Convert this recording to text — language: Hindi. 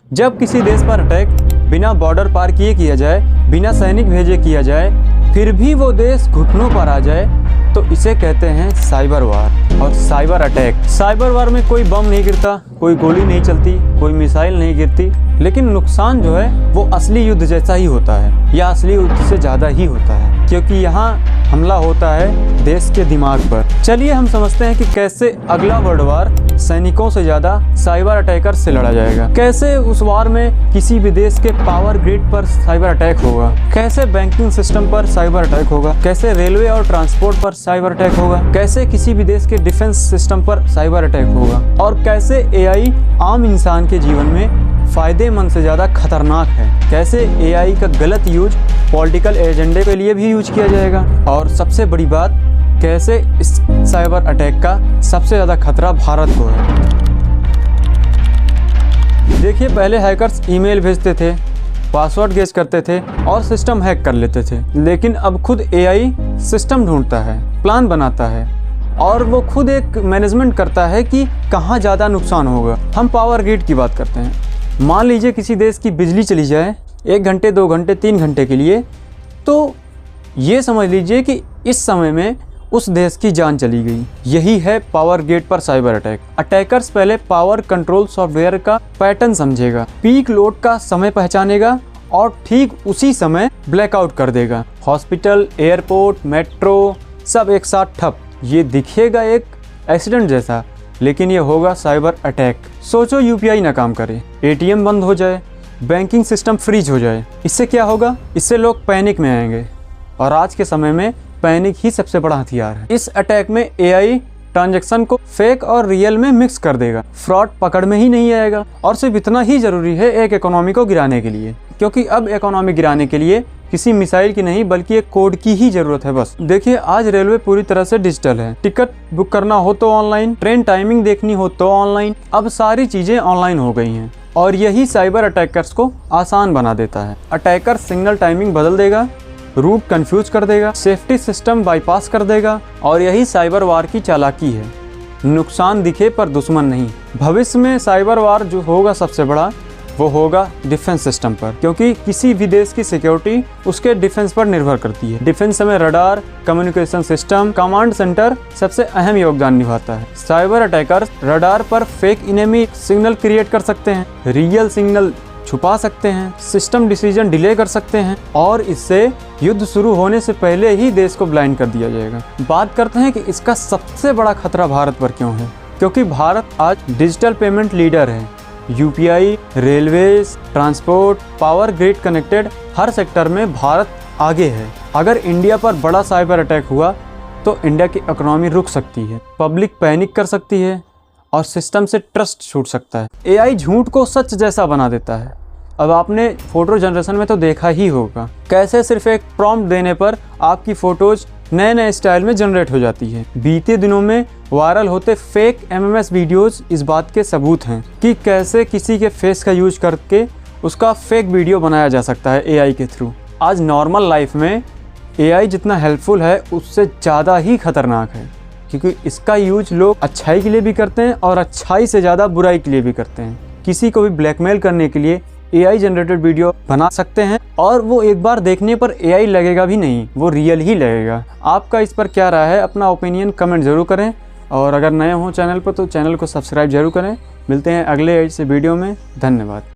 जब किसी देश पर अटैक बिना बॉर्डर पार किए किया जाए, बिना सैनिक भेजे किया जाए, फिर भी वो देश घुटनों पर आ जाए, तो इसे कहते हैं साइबर वार और साइबर अटैक। साइबर वार में कोई बम नहीं गिरता, कोई गोली नहीं चलती, कोई मिसाइल नहीं गिरती, लेकिन नुकसान जो है वो असली युद्ध जैसा ही होता है या असली युद्ध से ज़्यादा ही होता है, क्योंकि यहाँ हमला होता है देश के दिमाग पर। चलिए हम समझते हैं कि कैसे अगला वर्ल्ड वार सैनिकों से ज़्यादा साइबर अटैकर से लड़ा जाएगा। कैसे उस वार में किसी भी देश के पावर ग्रिड पर साइबर अटैक होगा, कैसे बैंकिंग सिस्टम पर साइबर अटैक होगा, कैसे रेलवे और ट्रांसपोर्ट पर साइबर अटैक होगा, कैसे किसी भी देश के डिफेंस सिस्टम पर साइबर अटैक होगा, और कैसे एआई आम इंसान के जीवन में फ़ायदेमंद से ज़्यादा खतरनाक है। कैसे एआई का गलत यूज पॉलिटिकल एजेंडे के लिए भी यूज किया जाएगा, और सबसे बड़ी बात कैसे इस साइबर अटैक का सबसे ज़्यादा खतरा भारत को है। देखिए, पहले हैकर्स ईमेल भेजते थे, पासवर्ड गेस करते थे और सिस्टम हैक कर लेते थे, लेकिन अब खुद एआई सिस्टम ढूंढता है, प्लान बनाता है और वो खुद एक मैनेजमेंट करता है कि कहाँ ज़्यादा नुकसान होगा। हम पावर ग्रिड की बात करते हैं। मान लीजिए किसी देश की बिजली चली जाए 1 घंटे, 2 घंटे, 3 घंटे के लिए, तो ये समझ लीजिए कि इस समय में उस देश की जान चली गई। यही है पावर ग्रिड पर साइबर अटैक। अटैकर्स पहले पावर कंट्रोल सॉफ्टवेयर का पैटर्न समझेगा, पीक लोड का समय पहचानेगा और ठीक उसी समय ब्लैकआउट कर देगा। हॉस्पिटल, एयरपोर्ट, मेट्रो सब एक साथ ठप। ये दिखेगा एक एक्सीडेंट जैसा, लेकिन ये होगा साइबर अटैक। सोचो यूपीआई ना काम करे, एटीएम बंद हो जाए, बैंकिंग सिस्टम फ्रीज हो जाए, इससे क्या होगा? इससे लोग पैनिक में आएंगे, और आज के समय में पैनिक ही सबसे बड़ा हथियार है। इस अटैक में एआई ट्रांजैक्शन को फेक और रियल में मिक्स कर देगा, फ्रॉड पकड़ में ही नहीं आएगा। और सिर्फ इतना ही जरूरी है एक इकोनॉमी को गिराने के लिए, क्योंकि अब इकोनॉमी गिराने के लिए किसी मिसाइल की नहीं बल्कि एक कोड की ही जरूरत है बस। देखिए, आज रेलवे पूरी तरह से डिजिटल है। टिकट बुक करना हो तो ऑनलाइन, ट्रेन टाइमिंग देखनी हो तो ऑनलाइन, अब सारी चीजें ऑनलाइन हो गई हैं, और यही साइबर अटैकर्स को आसान बना देता है। अटैकर सिग्नल टाइमिंग बदल देगा, रूट कंफ्यूज कर देगा, सेफ्टी सिस्टम बाईपास कर देगा, और यही साइबर वार की चालाकी है। नुकसान दिखे पर दुश्मन नहीं। भविष्य में साइबर वार जो होगा सबसे बड़ा, वो होगा डिफेंस सिस्टम पर, क्योंकि किसी भी देश की सिक्योरिटी उसके डिफेंस पर निर्भर करती है। डिफेंस में radar, communication system, command centre सबसे अहम योगदान निभाता है। साइबर अटैकर्स रडार पर फेक इनेमी सिग्नल क्रिएट कर सकते हैं, रियल सिग्नल छुपा सकते हैं, सिस्टम डिसीजन डिले कर सकते हैं, और इससे युद्ध शुरू होने से पहले ही देश को ब्लाइंड कर दिया जाएगा। बात करते हैं कि इसका सबसे बड़ा खतरा भारत पर क्यों है, क्योंकि भारत आज डिजिटल पेमेंट लीडर है। UPI, railways, transport, power grid connected, हर सेक्टर में भारत आगे है। अगर इंडिया पर बड़ा साइबर अटैक हुआ तो इंडिया की इकोनॉमी रुक सकती है, पब्लिक पैनिक कर सकती है और सिस्टम से ट्रस्ट छूट सकता है। एआई झूठ को सच जैसा बना देता है। अब आपने फोटो जनरेशन में तो देखा ही होगा, कैसे सिर्फ एक प्रॉम्प्ट देने पर आपकी फोटोज नए नए स्टाइल में जनरेट हो जाती है। बीते दिनों में वायरल होते फेक एमएमएस वीडियोस इस बात के सबूत हैं कि कैसे किसी के फेस का यूज करके उसका फेक वीडियो बनाया जा सकता है एआई के थ्रू। आज नॉर्मल लाइफ में एआई जितना हेल्पफुल है उससे ज़्यादा ही खतरनाक है, क्योंकि इसका यूज लोग अच्छाई के लिए भी करते हैं और अच्छाई से ज़्यादा बुराई के लिए भी करते हैं। किसी को भी ब्लैकमेल करने के लिए एआई जनरेटेड वीडियो बना सकते हैं, और वो एक बार देखने पर एआई लगेगा भी नहीं, वो रियल ही लगेगा। आपका इस पर क्या राय है? अपना ओपिनियन कमेंट जरूर करें, और अगर नए हो चैनल पर तो चैनल को सब्सक्राइब जरूर करें। मिलते हैं अगले ऐसे वीडियो में। धन्यवाद।